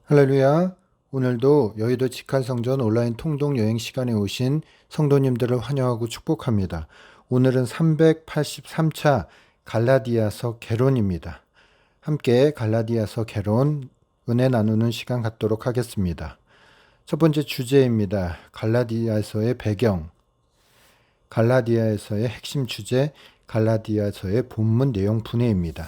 할렐루야. 오늘도 여의도 직할성전 온라인 통독 여행 시간에 오신 성도님들을 환영하고 축복합니다. 오늘은 383차 갈라디아서 개론입니다. 함께 갈라디아서 개론 은혜 나누는 시간 갖도록 하겠습니다. 첫 번째 주제입니다. 갈라디아서의 배경. 갈라디아에서의 핵심 주제, 갈라디아서의 본문 내용 분해입니다.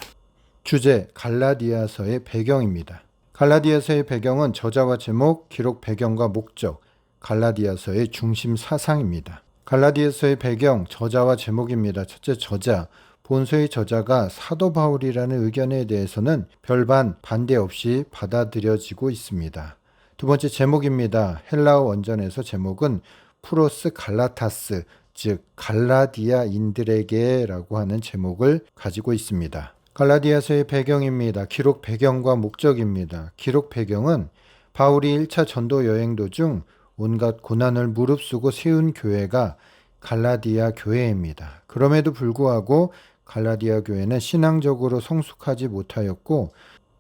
주제, 갈라디아서의 배경입니다. 갈라디아서의 배경은 저자와 제목, 기록 배경과 목적, 갈라디아서의 중심 사상입니다. 갈라디아서의 배경, 저자와 제목입니다. 첫째, 저자. 본서의 저자가 사도 바울이라는 의견에 대해서는 별반 반대 없이 받아들여지고 있습니다. 두 번째, 제목입니다. 헬라어 원전에서 제목은 프로스 갈라타스, 즉 갈라디아인들에게라고 하는 제목을 가지고 있습니다. 갈라디아서의 배경입니다. 기록 배경과 목적입니다. 기록 배경은 바울이 1차 전도 여행 도중 온갖 고난을 무릅쓰고 세운 교회가 갈라디아 교회입니다. 그럼에도 불구하고 갈라디아 교회는 신앙적으로 성숙하지 못하였고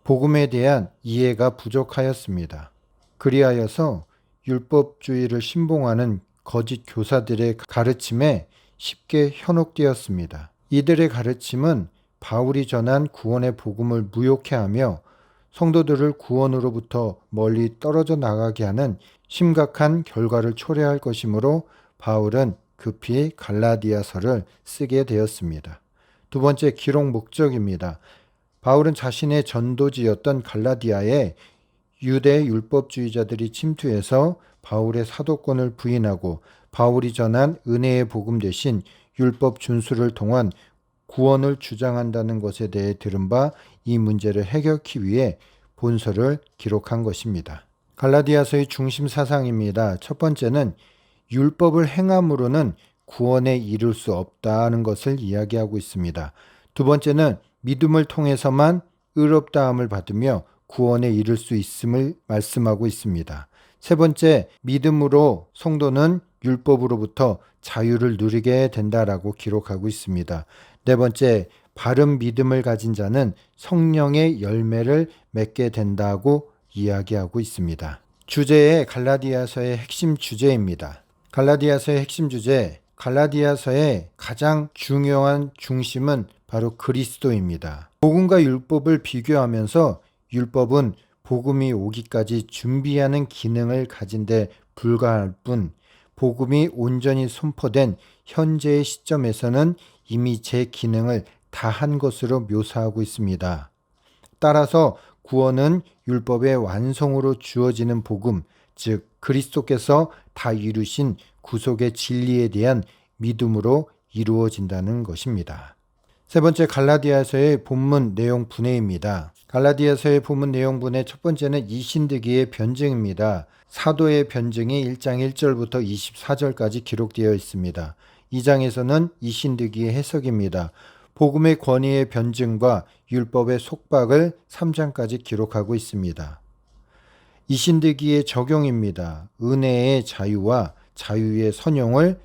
복음에 대한 이해가 부족하였습니다. 그리하여서 율법주의를 신봉하는 거짓 교사들의 가르침에 쉽게 현혹되었습니다. 이들의 가르침은 바울이 전한 구원의 복음을 무효케하며 성도들을 구원으로부터 멀리 떨어져 나가게 하는 심각한 결과를 초래할 것이므로 바울은 급히 갈라디아서를 쓰게 되었습니다. 두 번째, 기록 목적입니다. 바울은 자신의 전도지였던 갈라디아에 유대 율법주의자들이 침투해서 바울의 사도권을 부인하고 바울이 전한 은혜의 복음 대신 율법 준수를 통한 구원을 주장한다는 것에 대해 들은 바 이 문제를 해결하기 위해 본서를 기록한 것입니다. 갈라디아서의 중심 사상입니다. 첫 번째는 율법을 행함으로는 구원에 이를 수 없다는 것을 이야기하고 있습니다. 두 번째는 믿음을 통해서만 의롭다함을 받으며 구원에 이를 수 있음을 말씀하고 있습니다. 세 번째, 믿음으로 성도는 율법으로부터 자유를 누리게 된다라고 기록하고 있습니다. 네 번째, 바른 믿음을 가진 자는 성령의 열매를 맺게 된다고 이야기하고 있습니다. 주제의 갈라디아서의 핵심 주제입니다. 갈라디아서의 핵심 주제, 갈라디아서의 가장 중요한 중심은 바로 그리스도입니다. 복음과 율법을 비교하면서 율법은 복음이 오기까지 준비하는 기능을 가진 데 불과할 뿐 복음이 온전히 선포된 현재의 시점에서는 이미 제 기능을 다한 것으로 묘사하고 있습니다. 따라서 구원은 율법의 완성으로 주어지는 복음, 즉 그리스도께서 다 이루신 구속의 진리에 대한 믿음으로 이루어진다는 것입니다. 세 번째, 갈라디아서의 본문 내용 분해입니다. 갈라디아서의 본문 내용 분해 첫 번째는 이신득이의 변증입니다. 사도의 변증이 1장 1절부터 24절까지 기록되어 있습니다. 2장에서는 이신득이의 해석입니다. 복음의 권위의 변증과 율법의 속박을 3장까지 기록하고 있습니다. 이신득이의 적용입니다. 은혜의 자유와 자유의 선용을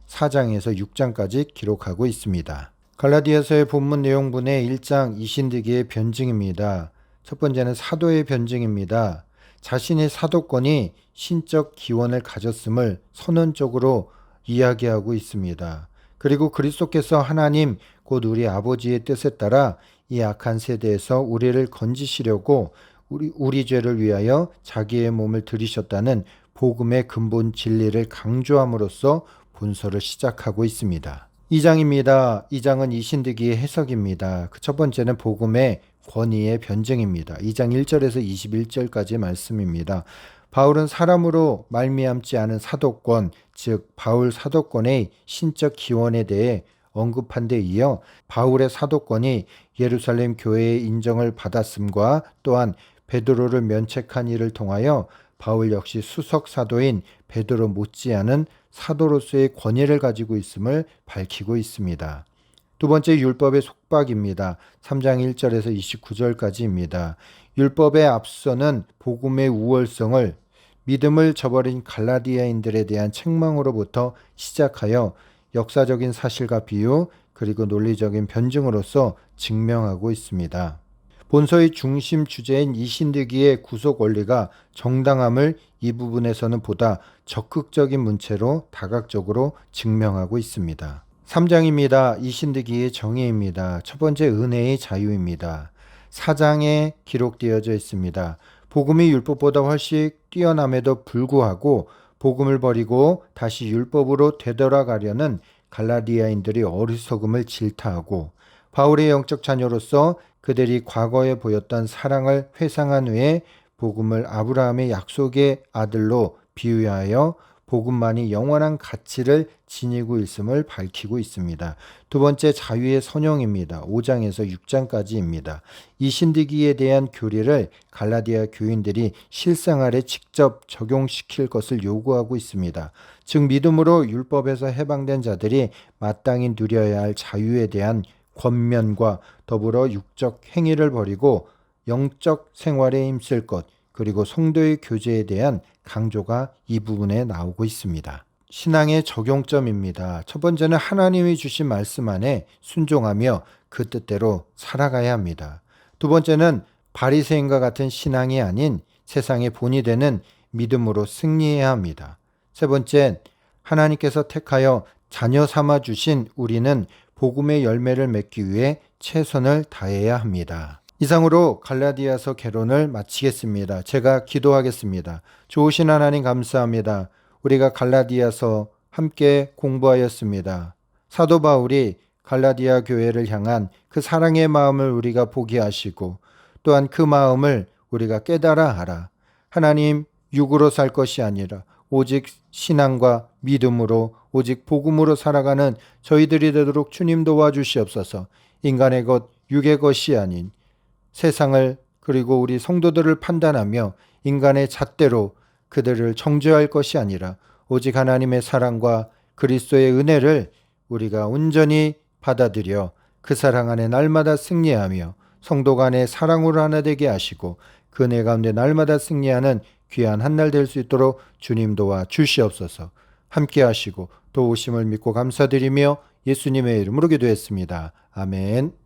4장에서 6장까지 기록하고 있습니다. 갈라디아서의 본문 내용분의 1장 이신득이의 변증입니다. 첫 번째는 사도의 변증입니다. 자신의 사도권이 신적 기원을 가졌음을 선언적으로 이야기하고 있습니다. 그리고 그리스도께서 하나님 곧 우리 아버지의 뜻에 따라 이 악한 세대에서 우리를 건지시려고 우리 죄를 위하여 자기의 몸을 들이셨다는 복음의 근본 진리를 강조함으로써 본서를 시작하고 있습니다. 2장입니다. 2장은 이신득이의 해석입니다. 그 첫 번째는 복음의 권위의 변증입니다. 2장 1절에서 21절까지 말씀입니다. 바울은 사람으로 말미암지 않은 사도권, 즉 바울 사도권의 신적 기원에 대해 언급한 데 이어 바울의 사도권이 예루살렘 교회의 인정을 받았음과 또한 베드로를 면책한 일을 통하여 바울 역시 수석 사도인 베드로 못지않은 사도로서의 권위를 가지고 있음을 밝히고 있습니다. 두 번째, 율법의 속박입니다. 3장 1절에서 29절까지입니다. 율법에 앞서는 복음의 우월성을 믿음을 저버린 갈라디아인들에 대한 책망으로부터 시작하여 역사적인 사실과 비유 그리고 논리적인 변증으로서 증명하고 있습니다. 본서의 중심 주제인 이신득이의 구속 원리가 정당함을 이 부분에서는 보다 적극적인 문체로 다각적으로 증명하고 있습니다. 3장입니다. 이신득이의 정의입니다. 첫 번째, 은혜의 자유입니다. 4장에 기록되어져 있습니다. 복음이 율법보다 훨씬 뛰어남에도 불구하고 복음을 버리고 다시 율법으로 되돌아가려는 갈라디아인들이 어리석음을 질타하고 바울의 영적 자녀로서 그들이 과거에 보였던 사랑을 회상한 후에 복음을 아브라함의 약속의 아들로 비유하여 복음만이 영원한 가치를 지니고 있음을 밝히고 있습니다. 두 번째, 자유의 선용입니다. 5장에서 6장까지입니다. 이신득이에 대한 교리를 갈라디아 교인들이 실생활에 직접 적용시킬 것을 요구하고 있습니다. 즉 믿음으로 율법에서 해방된 자들이 마땅히 누려야 할 자유에 대한 권면과 더불어 육적 행위를 버리고 영적 생활에 힘쓸 것, 그리고 성도의 교제에 대한 강조가 이 부분에 나오고 있습니다. 신앙의 적용점입니다. 첫 번째는 하나님이 주신 말씀 안에 순종하며 그 뜻대로 살아가야 합니다. 두 번째는 바리새인과 같은 신앙이 아닌 세상의 본이 되는 믿음으로 승리해야 합니다. 세 번째, 하나님께서 택하여 자녀 삼아 주신 우리는 복음의 열매를 맺기 위해 최선을 다해야 합니다. 이상으로 갈라디아서 개론을 마치겠습니다. 제가 기도하겠습니다. 좋으신 하나님 감사합니다. 우리가 갈라디아서 함께 공부하였습니다. 사도 바울이 갈라디아 교회를 향한 그 사랑의 마음을 우리가 보게 하시고 또한 그 마음을 우리가 깨달아 하라. 하나님, 육으로 살 것이 아니라 오직 신앙과 믿음으로 오직 복음으로 살아가는 저희들이 되도록 주님 도와주시옵소서. 인간의 것, 육의 것이 아닌 세상을 그리고 우리 성도들을 판단하며 인간의 잣대로 그들을 정죄할 것이 아니라 오직 하나님의 사랑과 그리스도의 은혜를 우리가 온전히 받아들여 그 사랑 안에 날마다 승리하며 성도 간의 사랑으로 하나 되게 하시고 그 은혜 가운데 날마다 승리하는 귀한 한 날 될 수 있도록 주님 도와 주시옵소서. 함께 하시고 도우심을 믿고 감사드리며 예수님의 이름으로 기도했습니다. 아멘.